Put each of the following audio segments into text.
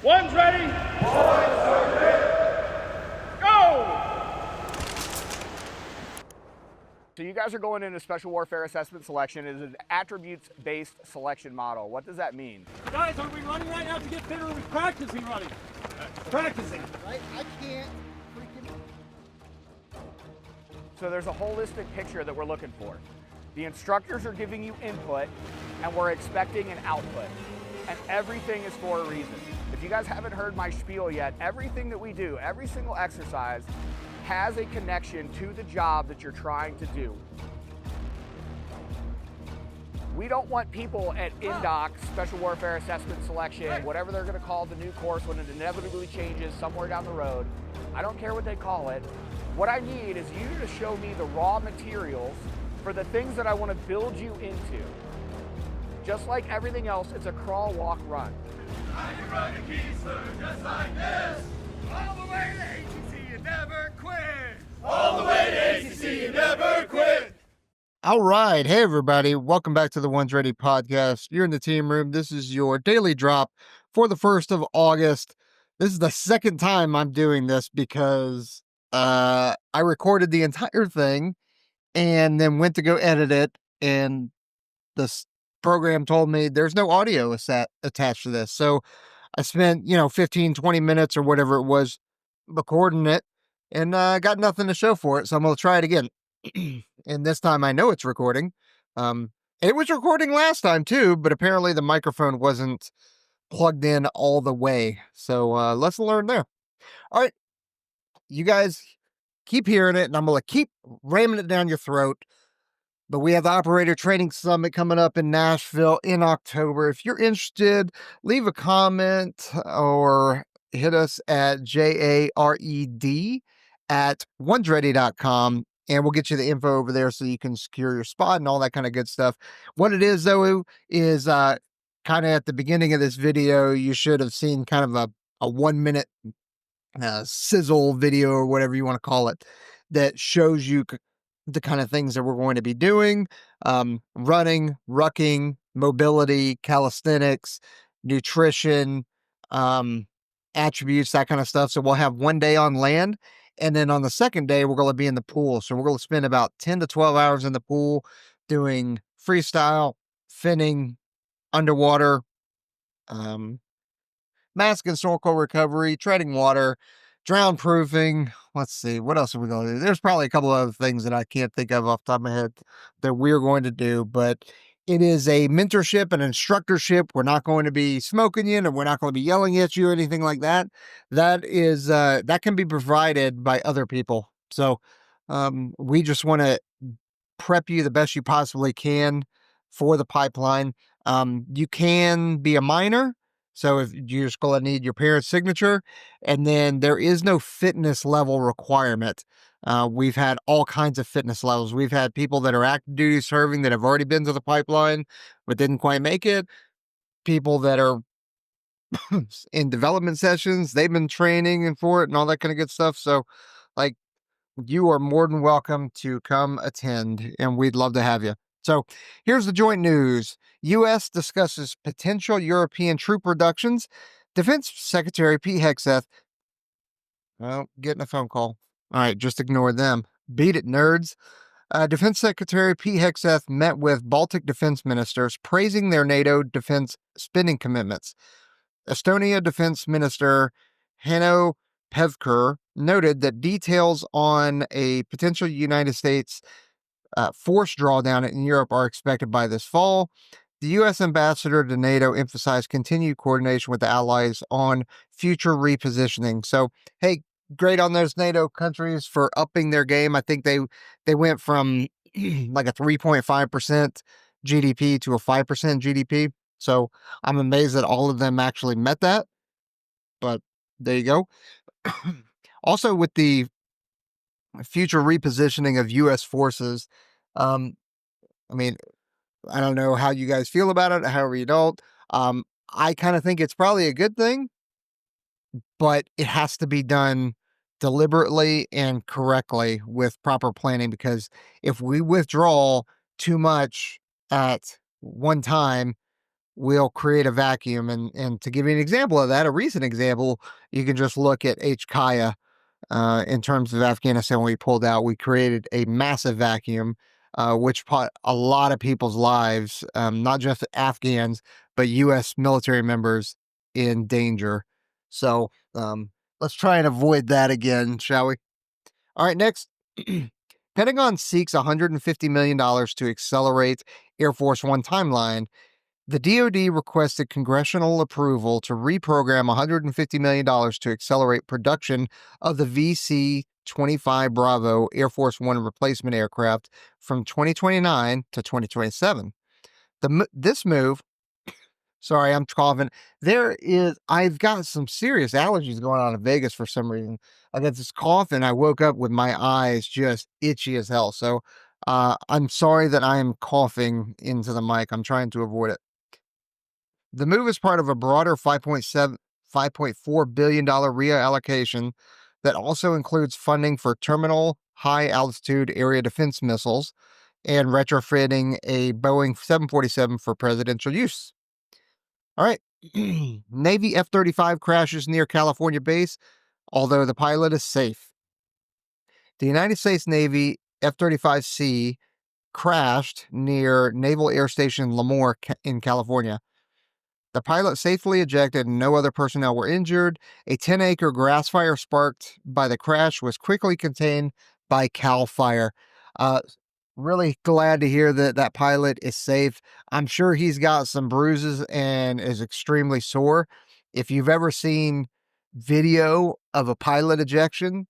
One's ready. One's ready. Go! So you guys are going into Special Warfare Assessment Selection. It is an attributes-based selection model. What does that mean? Guys, are we running right now to get fitter? Are we practicing running? Practicing. I can't freaking... So there's a holistic picture that we're looking for. The instructors are giving you input, and we're expecting an output. And everything is for a reason. If you guys haven't heard my spiel yet, everything that we do, every single exercise, has a connection to the job that you're trying to do. We don't want people at INDOC, Special Warfare Assessment Selection, whatever they're gonna call the new course when it inevitably changes somewhere down the road. I don't care what they call it. What I need is you to show me the raw materials for the things that I wanna build you into. Just like everything else, it's a crawl, walk, run. I can run a keystone just like this. All the way to ATC, you never quit. All the way to ATC, you never quit. All right. Hey, everybody. Welcome back to the One's Ready podcast. You're in the team room. This is your daily drop for the 1st of August. This is the second time I'm doing this because I recorded the entire thing and then went to go edit it, and this program told me there's no audio attached to this. So I spent, 15, 20 minutes or whatever it was recording it, and got nothing to show for it. So I'm going to try it again. And this time I know it's recording. It was recording last time too, but apparently the microphone wasn't plugged in all the way. So let's learn there. All right. You guys keep hearing it, and I'm going to keep ramming it down your throat. But we have the Operator Training Summit coming up in Nashville in October. If you're interested, leave a comment or hit us at jared@onesready.com, and we'll get you the info over there so you can secure your spot and all that kind of good stuff. What it is, though, is kind of at the beginning of this video, you should have seen kind of a 1-minute sizzle video or whatever you want to call it that shows you the kind of things that we're going to be doing, running, rucking, mobility, calisthenics, nutrition, attributes, that kind of stuff. So we'll have one day on land, and then on the second day, we're going to be in the pool. So we're going to spend about 10 to 12 hours in the pool doing freestyle, finning, underwater, mask and snorkel recovery, treading water, drown proofing. Let's see, what else are we going to do? There's probably a couple of other things that I can't think of off the top of my head that we're going to do, but it is a mentorship and instructorship. We're not going to be smoking you, and we're not going to be yelling at you or anything like that. That is, that can be provided by other people. So we just want to prep you the best you possibly can for the pipeline. You can be a minor. So if you're just going to need your parents' signature, and then there is no fitness level requirement. We've had all kinds of fitness levels. We've had people that are active duty serving that have already been to the pipeline, but didn't quite make it. People that are in development sessions, they've been training and for it and all that kind of good stuff. So you are more than welcome to come attend, and we'd love to have you. So here's the joint news. U.S. discusses potential European troop reductions. Defense Secretary Pete Hegseth, getting a phone call. All right, just ignore them. Beat it, nerds. Defense Secretary Pete Hegseth met with Baltic defense ministers, praising their NATO defense spending commitments. Estonia Defense Minister Hanno Pevkur noted that details on a potential United States force drawdown in Europe are expected by this fall. The U.S. ambassador to NATO emphasized continued coordination with the allies on future repositioning. So, hey, great on those NATO countries for upping their game. I think they went from like a 3.5% GDP to a 5% GDP. So I'm amazed that all of them actually met that. But there you go. Also, with the future repositioning of U.S. forces, I don't know how you guys feel about it, however you don't. I kind of think it's probably a good thing, but it has to be done deliberately and correctly with proper planning, because if we withdraw too much at one time, will create a vacuum. And to give you an example of that, a recent example, you can just look at HKIA. In terms of Afghanistan, when we pulled out, we created a massive vacuum, which put a lot of people's lives, not just Afghans, but U.S. military members in danger. So let's try and avoid that again, shall we? All right, next. Pentagon seeks $150 million to accelerate Air Force One timeline. The DoD requested congressional approval to reprogram $150 million to accelerate production of the VC-25 Bravo Air Force One replacement aircraft from 2029 to 2027. This move, sorry, I'm coughing. I've got some serious allergies going on in Vegas for some reason. I got this cough and I woke up with my eyes just itchy as hell. So I'm sorry that I am coughing into the mic. I'm trying to avoid it. The move is part of a broader $5.4 billion reallocation that also includes funding for terminal high-altitude area defense missiles and retrofitting a Boeing 747 for presidential use. All right. Navy F-35 crashes near California base, although the pilot is safe. The United States Navy F-35C crashed near Naval Air Station Lemoore in California. The pilot safely ejected and no other personnel were injured. A 10-acre grass fire sparked by the crash was quickly contained by CAL FIRE. Really glad to hear that that pilot is safe. I'm sure he's got some bruises and is extremely sore. If you've ever seen video of a pilot ejection,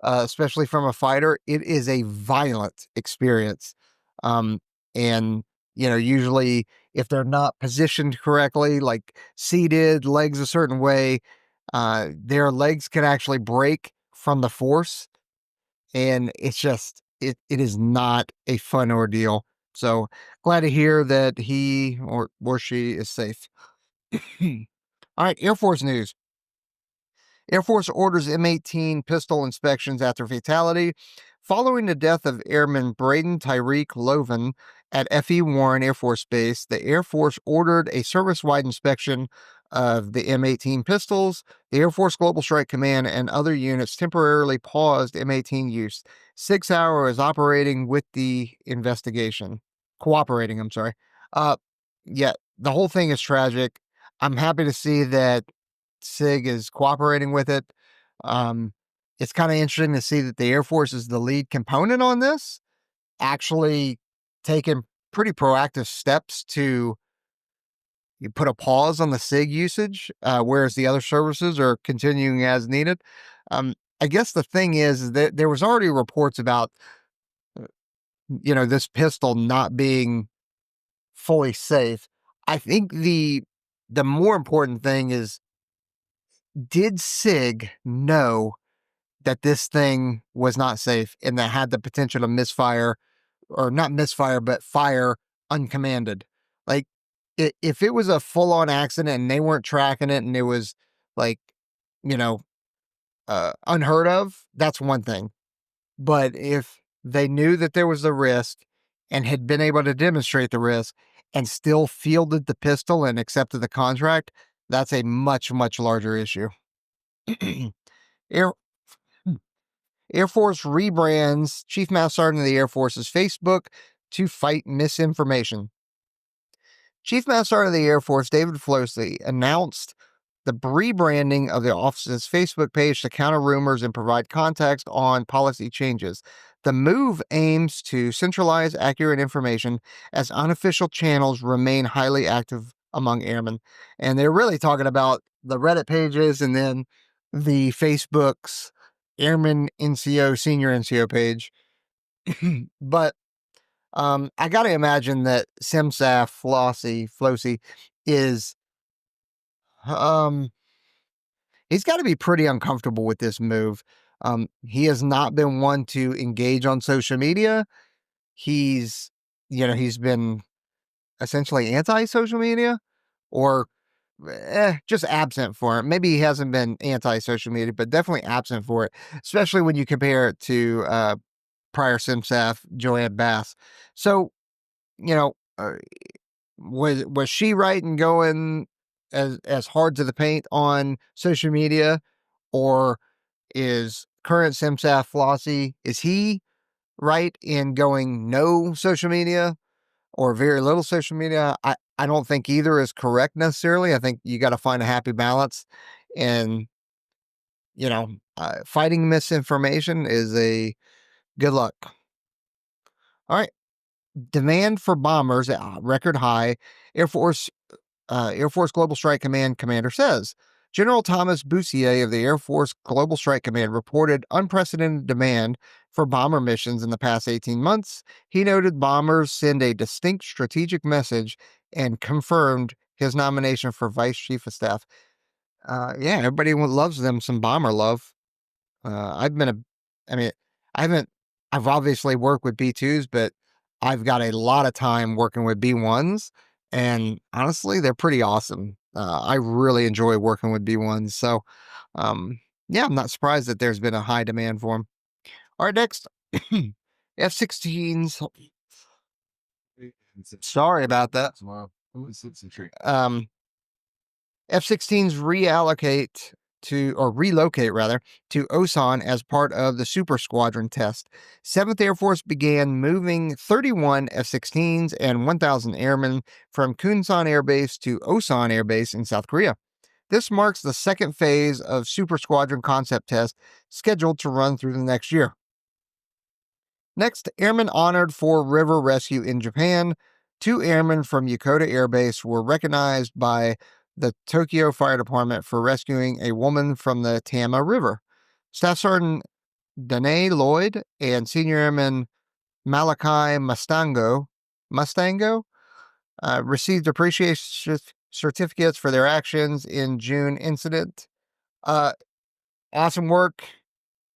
especially from a fighter, it is a violent experience. And usually if they're not positioned correctly, like seated, legs a certain way, their legs can actually break from the force. And it's just, it is not a fun ordeal. So glad to hear that he or she is safe. All right, Air Force news. Air Force orders M18 pistol inspections after fatality. Following the death of Airman Braden Tyreek Loven at F.E. Warren Air Force Base, the Air Force ordered a service-wide inspection of the M18 pistols. The Air Force Global Strike Command and other units temporarily paused M18 use. 6 Hour operating with the investigation. Cooperating, I'm sorry. Yeah, the whole thing is tragic. I'm happy to see that SIG is cooperating with it. It's kind of interesting to see that the Air Force is the lead component on this, actually taking pretty proactive steps to put a pause on the SIG usage, whereas the other services are continuing as needed. I guess the thing is that there was already reports about, this pistol not being fully safe. I think the more important thing is, did SIG know that this thing was not safe and that had the potential to misfire, or not misfire, but fire uncommanded? Like, if it was a full-on accident and they weren't tracking it and it was like, unheard of, that's one thing. But if they knew that there was a risk and had been able to demonstrate the risk and still fielded the pistol and accepted the contract, that's a much, much larger issue. Air Force rebrands Chief Master Sergeant of the Air Force's Facebook to fight misinformation. Chief Master Sergeant of the Air Force David Flosey announced the rebranding of the office's Facebook page to counter rumors and provide context on policy changes. The move aims to centralize accurate information as unofficial channels remain highly active among airmen. And they're really talking about the Reddit pages and then the Facebook's Airman NCO, Senior NCO page. But I got to imagine that Simsaf Flosey is, he's got to be pretty uncomfortable with this move. He has not been one to engage on social media. He's been essentially anti-social media, or just absent for it. Maybe he hasn't been anti-social media, but definitely absent for it, especially when you compare it to prior Simsaf, Joanne Bass. So, Was she right in going as hard to the paint on social media, or is current SimSAF Flossie, is he right in going no social media or very little social media? I don't think either is correct necessarily. I think you got to find a happy balance, and fighting misinformation is a good luck. All right. Demand for bombers at record high. Air Force Global Strike Command commander says. General Thomas Boussier of the Air Force Global Strike Command reported unprecedented demand for bomber missions in the past 18 months. He noted bombers send a distinct strategic message and confirmed his nomination for Vice Chief of Staff. Yeah, everybody loves them some bomber love. I've been I mean, I've obviously worked with B2s, but I've got a lot of time working with B1s, and honestly, they're pretty awesome. I really enjoy working with B1s. So, yeah, I'm not surprised that there's been a high demand for them. All right, next, F-16s. Sorry about that. F-16s relocate to Osan as part of the Super Squadron test. 7th Air Force began moving 31 F-16s and 1,000 airmen from Kunsan Air Base to Osan Air Base in South Korea. This marks the second phase of Super Squadron concept test scheduled to run through the next year. Next, airmen honored for river rescue in Japan. 2 airmen from Yokota Air Base were recognized by the Tokyo Fire Department for rescuing a woman from the Tama River. Staff Sergeant Danae Lloyd and Senior Airman Malachi Mustango received appreciation certificates for their actions in June incident. Awesome work.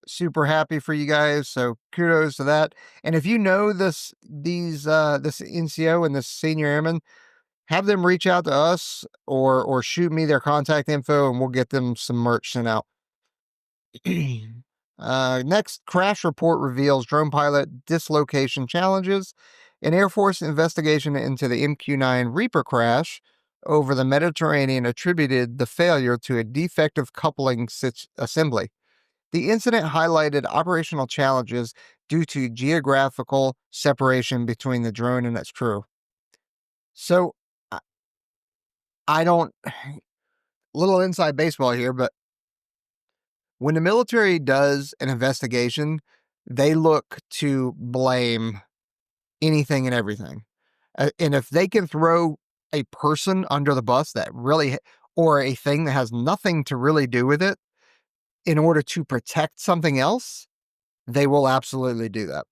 Super happy for you guys. So kudos to that. And if you know this NCO and this senior airman, have them reach out to us or shoot me their contact info, and we'll get them some merch sent out. Next, crash report reveals drone pilot dislocation challenges. An Air Force investigation into the MQ-9 Reaper crash over the Mediterranean attributed the failure to a defective coupling assembly. The incident highlighted operational challenges due to geographical separation between the drone and its crew. So, I don't, little inside baseball here, but when the military does an investigation, they look to blame anything and everything. And if they can throw a person under the bus or a thing that has nothing to really do with it in order to protect something else, they will absolutely do that.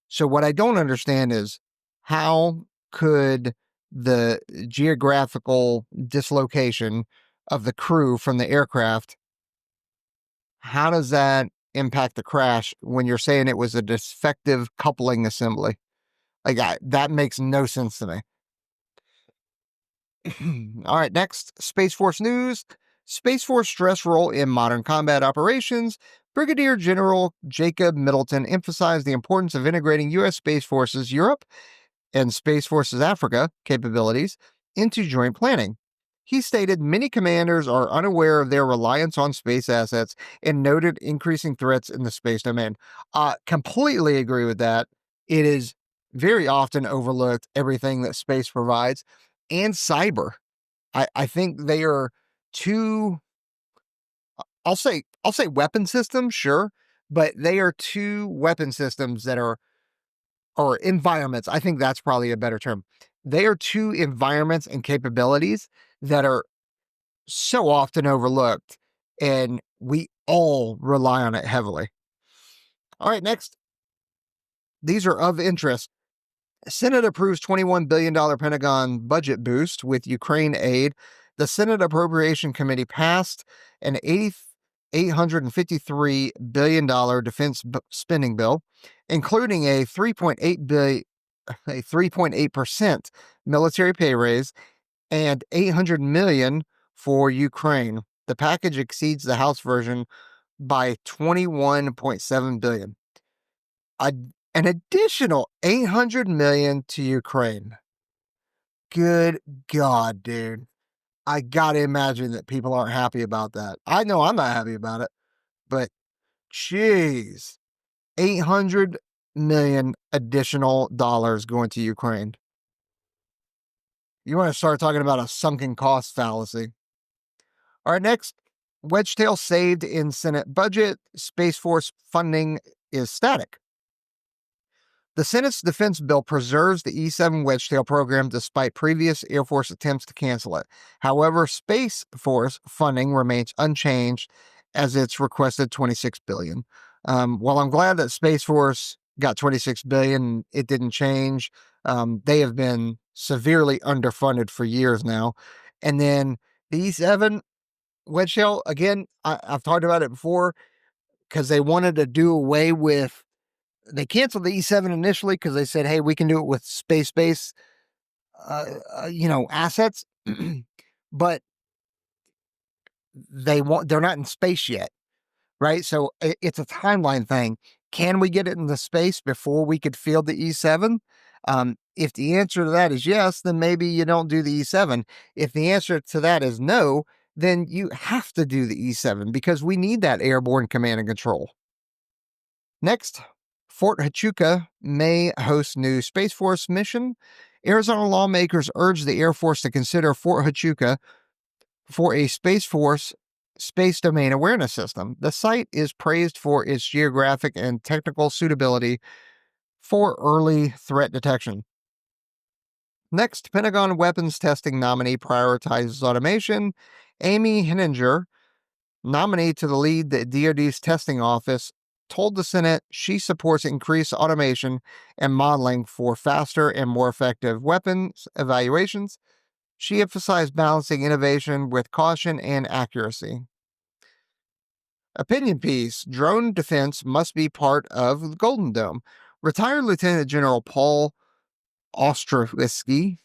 So what I don't understand is, how could the geographical dislocation of the crew from the aircraft, how does that impact the crash when you're saying it was a defective coupling assembly? Like, that makes no sense to me. All right, next, Space Force news. Space Force stress role in modern combat operations. Brigadier General Jacob Middleton emphasized the importance of integrating U.S. Space Force's Europe and Space Force's Africa capabilities into joint planning. He stated many commanders are unaware of their reliance on space assets and noted increasing threats in the space domain. Completely agree with that. It is very often overlooked, everything that space provides, and cyber. I think they are two, I'll say weapon systems, sure, but they are two weapon systems that are, or environments. I think that's probably a better term. They are two environments and capabilities that are so often overlooked, and we all rely on it heavily. All right, next. These are of interest. Senate approves $21 billion Pentagon budget boost with Ukraine aid. The Senate Appropriation Committee passed an $853 billion defense spending bill, including a 3.8% military pay raise and $800 million for Ukraine. The package exceeds the House version by $21.7 billion. An additional $800 million to Ukraine. Good God, dude. I gotta imagine that people aren't happy about that. I know I'm not happy about it, but jeez, 800 million additional dollars going to Ukraine. You want to start talking about a sunken cost fallacy. All right, next, Wedgetail saved in Senate budget. Space Force funding is static. The Senate's defense bill preserves the E-7 Wedgetail program despite previous Air Force attempts to cancel it. However, Space Force funding remains unchanged as it's requested $26 billion. While I'm glad that Space Force got $26 billion, it didn't change. They have been severely underfunded for years now. And then the E-7 Wedgetail, again, I've talked about it before because they wanted to do away with. They canceled the E-7 initially because they said, hey, we can do it with space-based, assets. But they're not in space yet, right? So it's a timeline thing. Can we get it into space before we could field the E-7? If the answer to that is yes, then maybe you don't do the E-7. If the answer to that is no, then you have to do the E-7 because we need that airborne command and control. Next, Fort Huachuca may host new Space Force mission. Arizona lawmakers urge the Air Force to consider Fort Huachuca for a Space Force space domain awareness system. The site is praised for its geographic and technical suitability for early threat detection. Next, Pentagon weapons testing nominee prioritizes automation. Amy Henninger, nominee to the lead the DoD's testing office, told the Senate she supports increased automation and modeling for faster and more effective weapons evaluations. She emphasized balancing innovation with caution and accuracy. Opinion piece: drone defense must be part of the Golden Dome. Retired Lieutenant General Paul Ostrowski,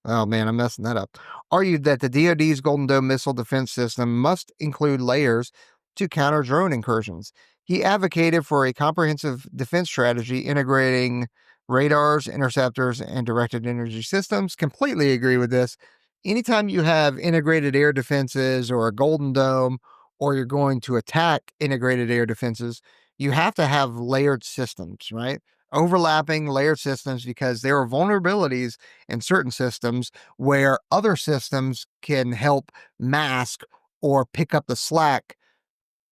oh man, I'm messing that up, argued that the DoD's Golden Dome missile defense system must include layers to counter drone incursions. He advocated for a comprehensive defense strategy integrating radars, interceptors, and directed energy systems. Completely agree with this. Anytime you have integrated air defenses or a Golden Dome, or you're going to attack integrated air defenses, you have to have layered systems, right? Overlapping layered systems, because there are vulnerabilities in certain systems where other systems can help mask or pick up the slack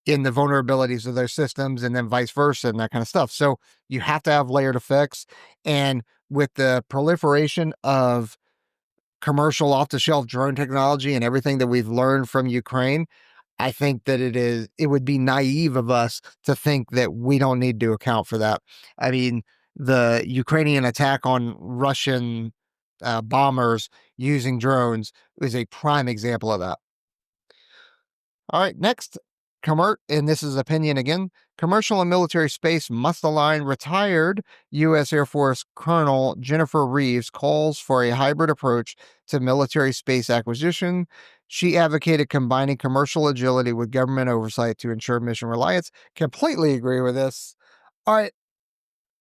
in the vulnerabilities of their systems, and then vice versa and that kind of stuff. So you have to have layered effects. And with the proliferation of commercial off-the-shelf drone technology and everything that we've learned from Ukraine, I think that it would be naive of us to think that we don't need to account for that. I mean, the Ukrainian attack on Russian bombers using drones is a prime example of that. All right, next, and this is opinion again, commercial and military space must align. Retired U.S. Air Force Colonel Jennifer Reeves calls for a hybrid approach to military space acquisition. She advocated combining commercial agility with government oversight to ensure mission reliance. Completely agree with this. All right.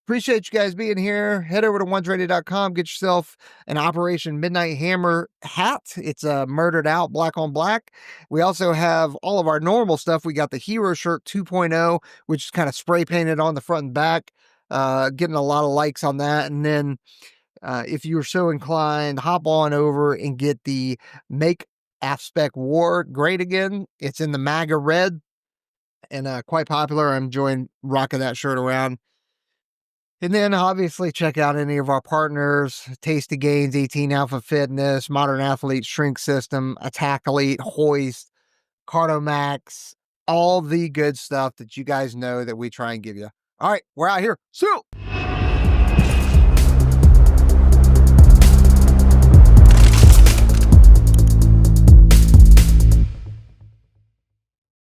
Appreciate you guys being here. Head over to onesready.com. Get yourself an Operation Midnight Hammer hat. It's murdered out, black on black. We also have all of our normal stuff. We got the Hero Shirt 2.0, which is kind of spray painted on the front and back. Getting a lot of likes on that. And then if you're so inclined, hop on over and get the Make Aspect War Great Again. It's in the MAGA red and quite popular. I'm enjoying rocking that shirt around. And then obviously check out any of our partners: Tasty Gains, 18 Alpha Fitness, Modern Athlete Shrink System, Attack Elite, Hoist, Cardomax, all the good stuff that you guys know that we try and give you. All right, we're out here. See you.